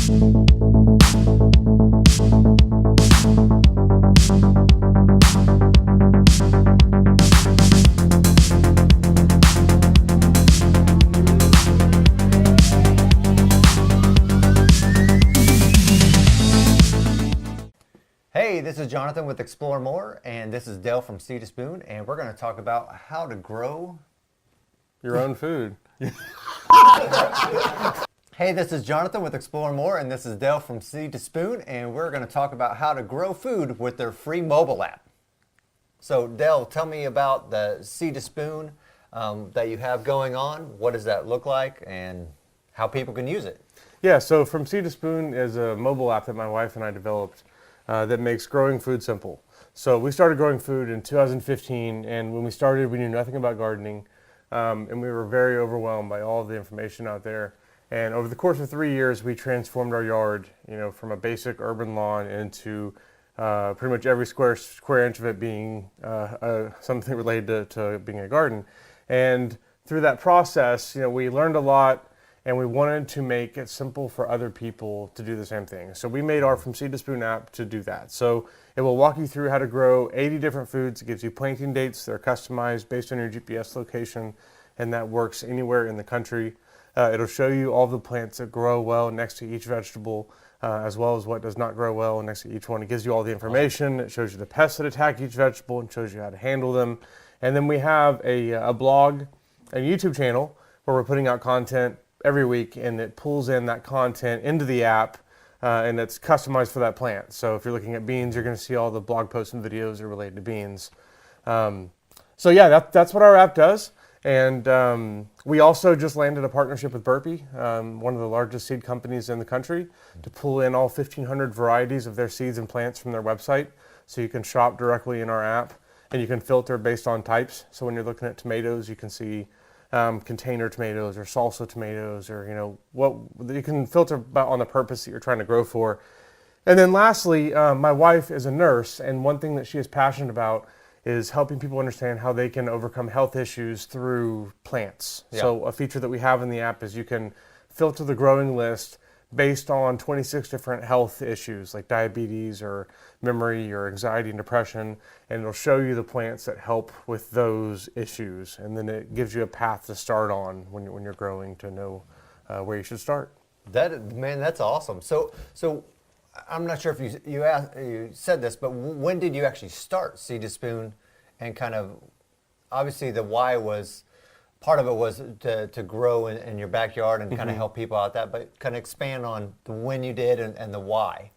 Hey, this is Jonathan with Spoonemoore, and this is Dale from Seed to Spoon, and we're going to talk about how to grow your own food. Hey, this is Jonathan with Spoonemoore, and this is Dale from Seed to Spoon, and we're going to talk about how to grow food with their free mobile app. So, Dale, tell me about the Seed to Spoon that you have going on. What does that look like, and how people can use it? Yeah, so From Seed to Spoon is a mobile app that my wife and I developed that makes growing food simple. So we started growing food in 2015, and when we started, we knew nothing about gardening, and we were very overwhelmed by all of the information out there. And over the course of 3 years, we transformed our yard, from a basic urban lawn into pretty much every square inch of it being something related to being a garden. And through that process, we learned a lot. And we wanted to make it simple for other people to do the same thing. So we made our From Seed to Spoon app to do that. So it will walk you through how to grow 80 different foods. It gives you planting dates that are customized based on your GPS location, and that works anywhere in the country. It'll show you all the plants that grow well next to each vegetable, as well as what does not grow well next to each one. It gives you all the information. It shows you the pests that attack each vegetable and shows you how to handle them. And then we have a blog, a YouTube channel, where we're putting out content every week, and it pulls in that content into the app, and it's customized for that plant. So if you're looking at beans, you're going to see all the blog posts and videos that are related to beans. So yeah, that's what our app does. And we also just landed a partnership with Burpee, one of the largest seed companies in the country, to pull in all 1,500 varieties of their seeds and plants from their website. So you can shop directly in our app, and you can filter based on types. So when you're looking at tomatoes, you can see container tomatoes or salsa tomatoes, or what you can filter on the purpose that you're trying to grow for. And then lastly, my wife is a nurse, and one thing that she is passionate about is helping people understand how they can overcome health issues through plants. Yeah. So a feature that we have in the app is you can filter the growing list based on 26 different health issues like diabetes or memory or anxiety and depression, and it'll show you the plants that help with those issues, and then it gives you a path to start on when you're growing to know where you should start. That's awesome. So I'm not sure if you said this, but when did you actually start Seed to Spoon? And kind of, obviously the why was, part of it was to grow in your backyard and kind of help people out that, but kind of expand on the when you did and the why.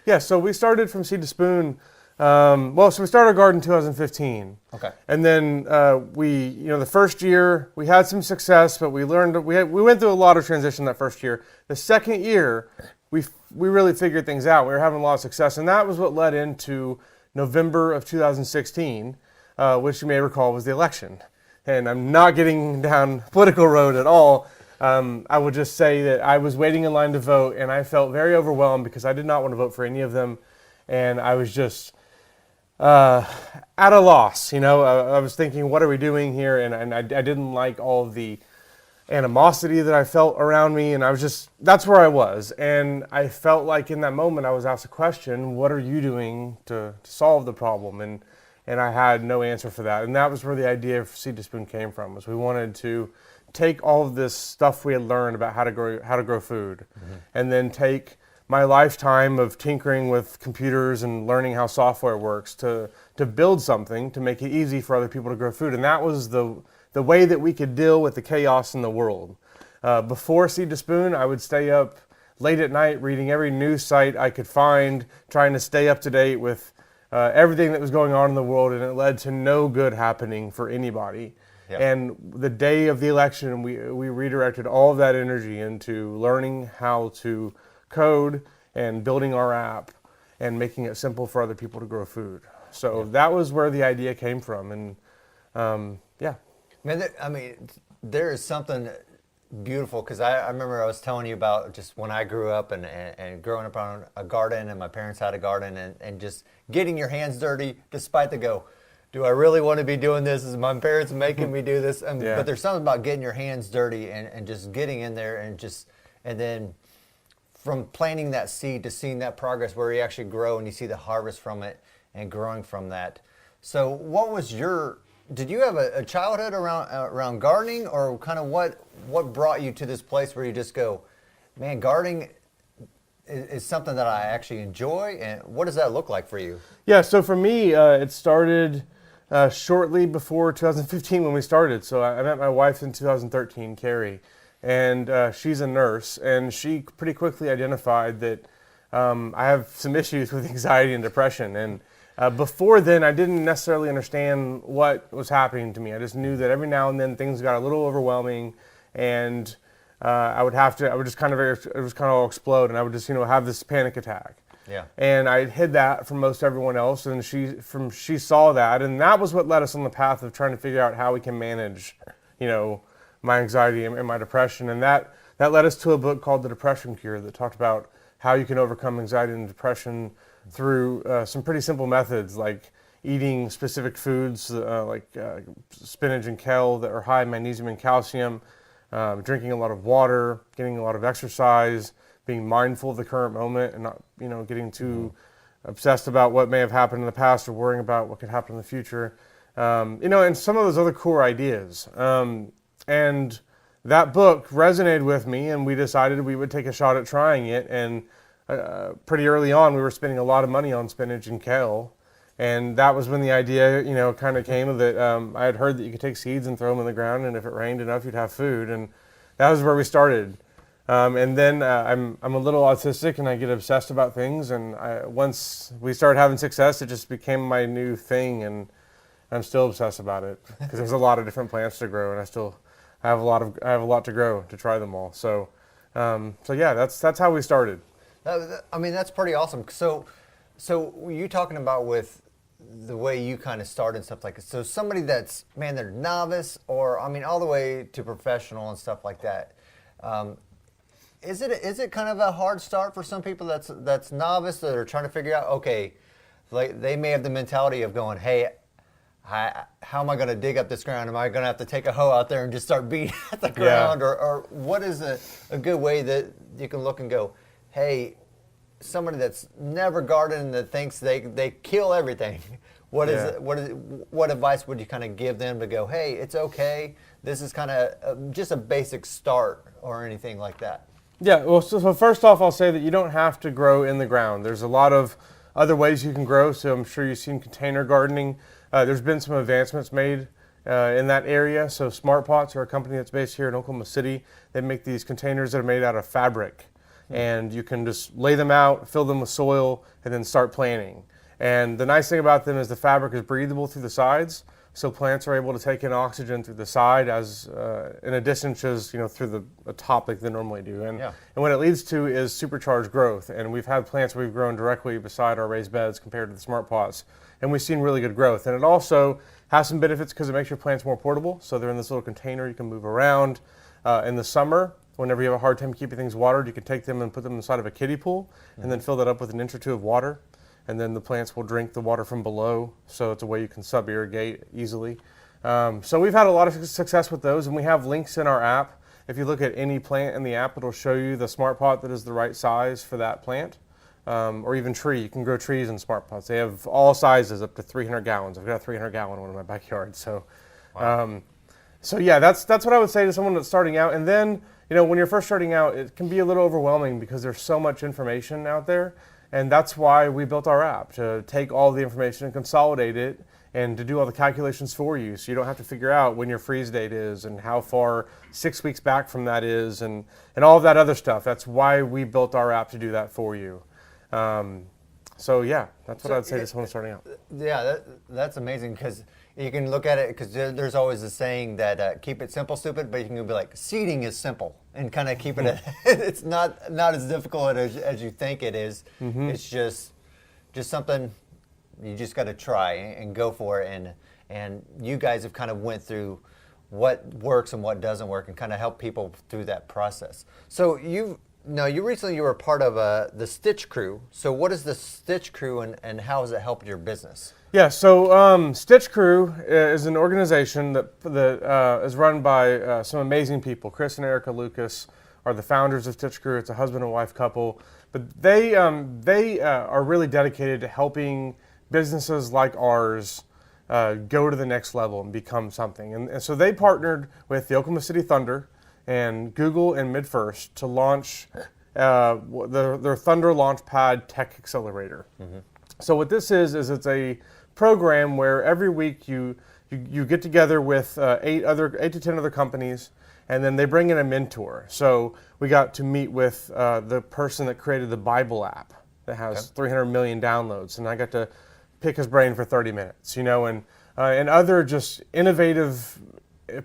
Yeah, so we started From Seed to Spoon. So we started our garden in 2015. Okay. And then the first year we had some success, but we went through a lot of transition that first year. The second year, we really figured things out. We were having a lot of success, and that was what led into November of 2016, which you may recall was the election. And I'm not getting down political road at all. I would just say that I was waiting in line to vote, and I felt very overwhelmed because I did not want to vote for any of them, and I was just at a loss. I was thinking, what are we doing here? And I didn't like all of the animosity that I felt around me, and that's where I was. And I felt like in that moment I was asked a question, what are you doing to solve the problem? And I had no answer for that. And that was where the idea of Seed to Spoon came from, was we wanted to take all of this stuff we had learned about how to grow food, and then take my lifetime of tinkering with computers and learning how software works to build something to make it easy for other people to grow food. And that was the way that we could deal with the chaos in the world. Before Seed to Spoon, I would stay up late at night reading every news site I could find, trying to stay up to date with everything that was going on in the world, and it led to no good happening for anybody. Yep. And the day of the election, we redirected all of that energy into learning how to code and building our app and making it simple for other people to grow food. So that was where the idea came from, and yeah. There is something beautiful, because I remember I was telling you about just when I grew up and growing up on a garden, and my parents had a garden, and just getting your hands dirty despite do I really want to be doing this? Is my parents making me do this? But there's something about getting your hands dirty and just getting in there and then from planting that seed to seeing that progress where you actually grow and you see the harvest from it and growing from that. So what was did you have a childhood around gardening, or kind of what brought you to this place where you just go, man, gardening is something that I actually enjoy? And what does that look like for you? Yeah, so for me, it started shortly before 2015 when we started. So I met my wife in 2013, Carrie, and she's a nurse, and she pretty quickly identified that I have some issues with anxiety and depression. And before then, I didn't necessarily understand what was happening to me. I just knew that every now and then things got a little overwhelming, and it would just kind of all explode, and I would just have this panic attack. Yeah. And I hid that from most everyone else, and she saw that, and that was what led us on the path of trying to figure out how we can manage, my anxiety and my depression, and that led us to a book called The Depression Cure that talked about how you can overcome anxiety and depression through some pretty simple methods, like eating specific foods like spinach and kale that are high in magnesium and calcium, drinking a lot of water, getting a lot of exercise, being mindful of the current moment, and not getting too obsessed about what may have happened in the past or worrying about what could happen in the future. And some of those other core ideas. And that book resonated with me, and we decided we would take a shot at trying it. And pretty early on, we were spending a lot of money on spinach and kale. And that was when the idea, kind of came of that. I had heard that you could take seeds and throw them in the ground, and if it rained enough, you'd have food. And that was where we started. And then I'm a little autistic, and I get obsessed about things. And once we started having success, it just became my new thing, and I'm still obsessed about it because there's a lot of different plants to grow, and I have a lot to grow to try them all. So yeah, that's how we started. I mean, that's pretty awesome. So you talking about with the way you kind of started and stuff like that. So somebody that's, man, they're novice, or I mean, all the way to professional and stuff like that. Is it kind of a hard start for some people that's novice, that are trying to figure out, okay, like they may have the mentality of going, hey, how am I going to dig up this ground? Am I going to have to take a hoe out there and just start beating at the ground? Yeah. Or what is a good way that you can look and go, hey, somebody that's never gardened, that thinks they kill everything, what advice would you kind of give them to go, hey, it's okay, this is kind of just a basic start, or anything like that? Yeah, well, so first off, I'll say that you don't have to grow in the ground. There's a lot of other ways you can grow, so I'm sure you've seen container gardening. There's been some advancements made in that area. So Smart Pots are a company that's based here in Oklahoma City. They make these containers that are made out of fabric. And you can just lay them out, fill them with soil, and then start planting. And the nice thing about them is the fabric is breathable through the sides, so plants are able to take in oxygen through the side as in addition to through the top like they normally do. And what it leads to is supercharged growth. And we've had plants we've grown directly beside our raised beds compared to the Smart Pots, and we've seen really good growth. And it also has some benefits because it makes your plants more portable. So they're in this little container you can move around. In the summer, whenever you have a hard time keeping things watered, you can take them and put them inside of a kiddie pool, and then fill that up with an inch or two of water, and then the plants will drink the water from below, so it's a way you can sub-irrigate easily. So we've had a lot of success with those, and we have links in our app. If you look at any plant in the app, it'll show you the Smart Pot that is the right size for that plant, or even tree. You can grow trees in Smart Pots. They have all sizes up to 300 gallons. I've got a 300-gallon one in my backyard. So, wow. So yeah, that's what I would say to someone that's starting out. And then, when you're first starting out, it can be a little overwhelming because there's so much information out there. And that's why we built our app, to take all the information and consolidate it, and to do all the calculations for you, so you don't have to figure out when your freeze date is and how far 6 weeks back from that is, and all of that other stuff. That's why we built our app, to do that for you. So yeah, that's what I'd say to someone starting out. Yeah, that's amazing, because you can look at it, because there's always a saying that keep it simple, stupid, but you can be like, seeding is simple, and kind of keep it, it's not as difficult as you think it is. Mm-hmm. It's just something you just got to try and go for it. And you guys have kind of went through what works and what doesn't work, and kind of help people through that process. So you were part of the Stitch Crew. So what is the Stitch Crew, and how has it helped your business? Yeah, so Stitch Crew is an organization that is run by some amazing people. Chris and Erica Lucas are the founders of Stitch Crew. It's a husband and wife couple, but they are really dedicated to helping businesses like ours go to the next level and become something. And so they partnered with the Oklahoma City Thunder and Google and MidFirst to launch their Thunder Launchpad Tech Accelerator. So what this is it's a program where every week you get together with 8 to 10 other companies, and then they bring in a mentor. So we got to meet with the person that created the Bible app that has 300 million downloads, and I got to pick his brain for 30 minutes, and other just innovative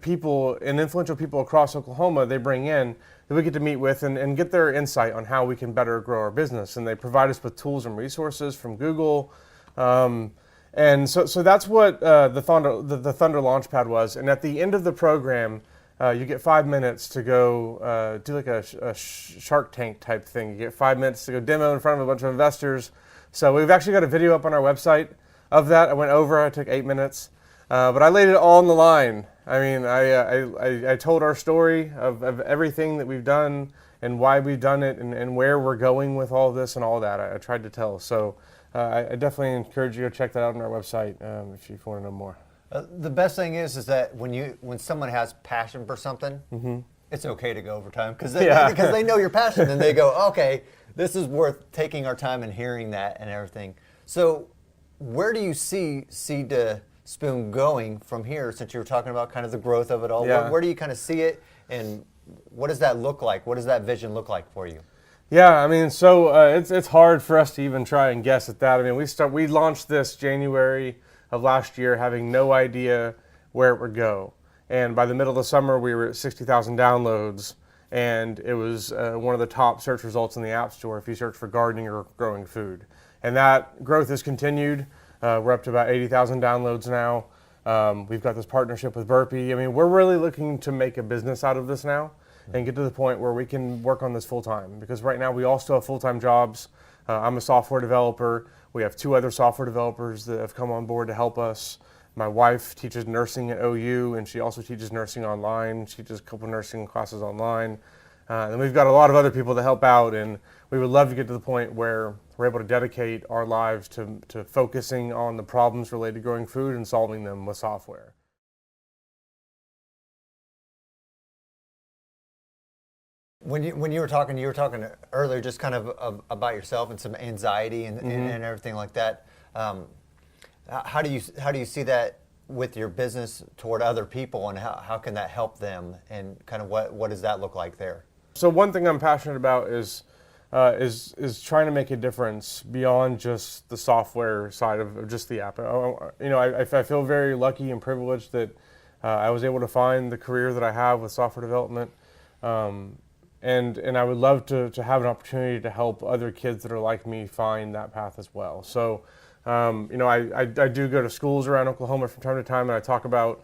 people and influential people across Oklahoma they bring in that we get to meet with and get their insight on how we can better grow our business. And they provide us with tools and resources from Google. And so that's what the Thunder Launchpad was. And at the end of the program, you get 5 minutes to go do like a Shark Tank type thing. You get 5 minutes to go demo in front of a bunch of investors. So we've actually got a video up on our website of that. I went over, I took 8 minutes, but I laid it all on the line. I mean, I told our story of everything that we've done and why we've done it and where we're going with all this and all that. I tried to tell. So I definitely encourage you to check that out on our website if you want to know more. The best thing is that when someone has passion for something, it's okay to go over time because they know you're passionate and they go, okay, this is worth taking our time and hearing that and everything. So where do you see Seed to Spoon going from here, since you were talking about kind of the growth of it all? Yeah. Where do you kind of see it, and what does that look like? What does that vision look like for you? Yeah, I mean, so it's hard for us to even try and guess at that. I mean, we launched this January of last year, having no idea where it would go, and by the middle of the summer, we were at 60,000 downloads, and it was one of the top search results in the App Store if you search for gardening or growing food, and that growth has continued. We're up to about 80,000 downloads now. We've got this partnership with Burpee. I mean, we're really looking to make a business out of this now and get to the point where we can work on this full time, because right now we all still have full-time jobs. I'm a software developer. We have 2 other software developers that have come on board to help us. My wife teaches nursing at OU, and she also teaches nursing online. She teaches a couple nursing classes online. And we've got a lot of other people to help out, and we would love to get to the point where we're able to dedicate our lives to focusing on the problems related to growing food and solving them with software. When you were talking earlier just kind of about yourself and some anxiety and everything like that. How do you see that with your business toward other people, and how can that help them, and kind of what does that look like there? So one thing I'm passionate about is trying to make a difference beyond just the software side of just the app. I feel very lucky and privileged that I was able to find the career that I have with software development, and I would love to have an opportunity to help other kids that are like me find that path as well. So I do go to schools around Oklahoma from time to time, and I talk about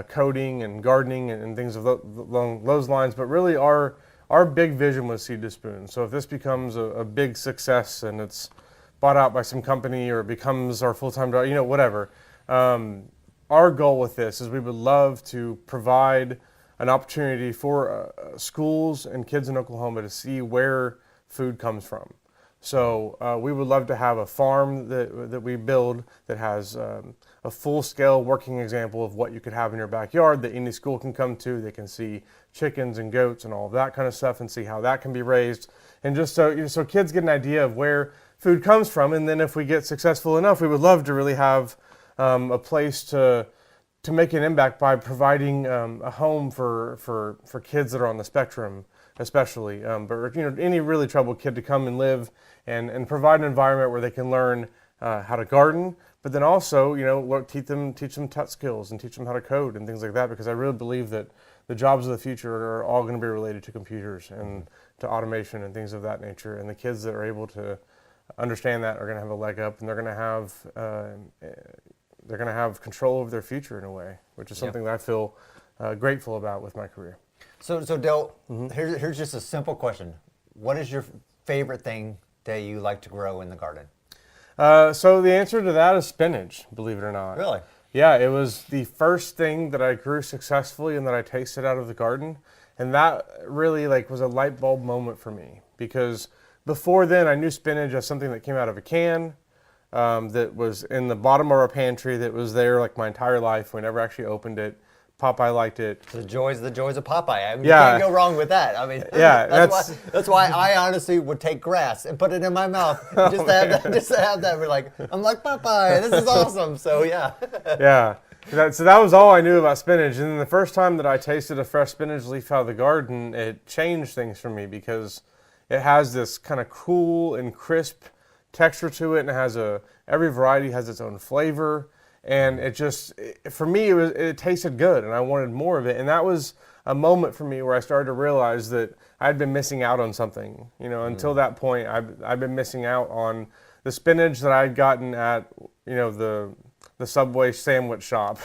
coding and gardening and things along those lines. But really, our big vision was Seed to Spoon. So if this becomes a big success and it's bought out by some company or it becomes our full-time job, whatever, our goal with this is we would love to provide an opportunity for schools and kids in Oklahoma to see where food comes from. So we would love to have a farm that we build that has a full-scale working example of what you could have in your backyard that any school can come to. They can see chickens and goats and all of that kind of stuff and see how that can be raised. And just so kids get an idea of where food comes from. And then if we get successful enough, we would love to really have a place to make an impact by providing a home for kids that are on the spectrum, especially, but any really troubled kid to come and live and provide an environment where they can learn how to garden, but then also teach them touch skills and teach them how to code and things like that, because I really believe that the jobs of the future are all going to be related to computers and to automation and things of that nature, and the kids that are able to understand that are going to have a leg up, and they're going to have control over their future in a way, which is something that I feel grateful about with my career. So Dale, here's just a simple question. What is your favorite thing that you like to grow in the garden? So the answer to that is spinach, believe it or not. Really? Yeah, it was the first thing that I grew successfully and that I tasted out of the garden. And that really like was a light bulb moment for me, because before then I knew spinach as something that came out of a can, that was in the bottom of our pantry, that was there like my entire life. We never actually opened it. Popeye liked it. The joys of Popeye. I mean, Yeah. you can't go wrong with that. I mean, Yeah, that's why I honestly would take grass and put it in my mouth just to have that. Just to have that. We're like, I'm like Popeye. This is awesome. So yeah. Yeah. So that was all I knew about spinach. And then the first time that I tasted a fresh spinach leaf out of the garden, it changed things for me, because it has this kind of cool and crisp texture to it, and every variety has its own flavor. And for me, it tasted good, and I wanted more of it. And that was a moment for me where I started to realize that I'd been missing out on something. Until that point, I've been missing out on the spinach that I'd gotten at, the Subway sandwich shop,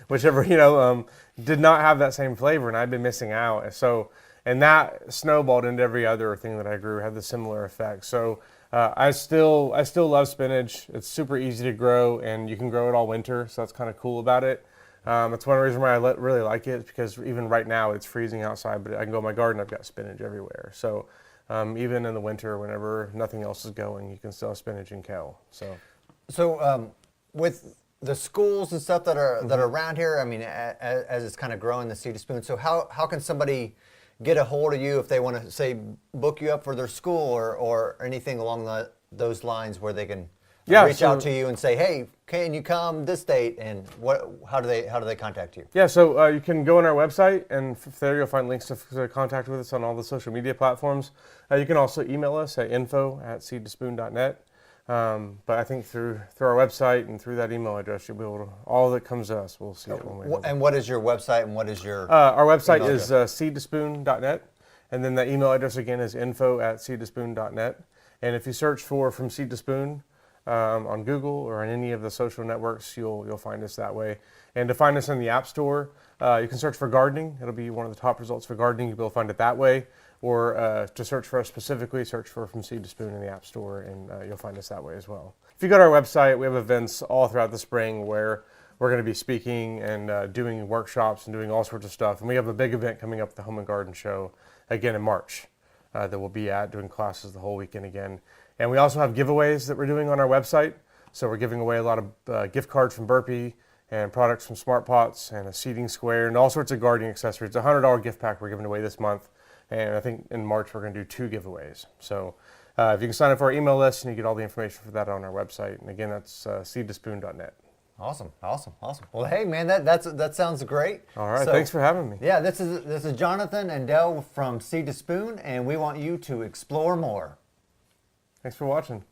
whichever, did not have that same flavor, and I'd been missing out. And that snowballed into every other thing that I grew, had the similar effect. So I still love spinach. It's super easy to grow, and you can grow it all winter, so that's kind of cool about it. That's one reason why I really like it, because even right now it's freezing outside, but I can go in my garden, I've got spinach everywhere. So even in the winter, whenever nothing else is going, you can still have spinach and kale. So with the schools and stuff that are around here, I mean, as it's kind of growing, the Seed to Spoon. So how can somebody get a hold of you if they want to, say, book you up for their school or anything along those lines, where they can reach out to you and say, hey, can you come this date, and how do they contact you? Yeah, so you can go on our website, and there you'll find links to contact with us on all the social media platforms. You can also email us at info@seedtospoon.net. But I think through our website and through that email address, you'll be able to, all that comes to us, we'll see it one way. And what is your website, and what is your our website is seedtospoon.net, and then the email address again is info@seedtospoon.net. And if you search for From Seed to Spoon on Google or on any of the social networks, you'll find us that way. And to find us in the App Store, you can search for gardening. It'll be one of the top results for gardening. You'll be able to find it that way. Or to search for us specifically, search for From Seed to Spoon in the App Store, and you'll find us that way as well. If you go to our website, we have events all throughout the spring where we're going to be speaking and doing workshops and doing all sorts of stuff. And we have a big event coming up, the Home and Garden Show, again in March, that we'll be at, doing classes the whole weekend again. And we also have giveaways that we're doing on our website. So we're giving away a lot of gift cards from Burpee, and products from Smart Pots, and a seeding square, and all sorts of gardening accessories. It's a $100 gift pack we're giving away this month. And I think in March we're going to do 2 giveaways. So if you can sign up for our email list, and you get all the information for that on our website. And again, that's seedtospoon.net. Awesome. Well, hey, man, that sounds great. All right, thanks for having me. Yeah, this is Jonathan and Del from Seed to Spoon, and we want you to explore more. Thanks for watching.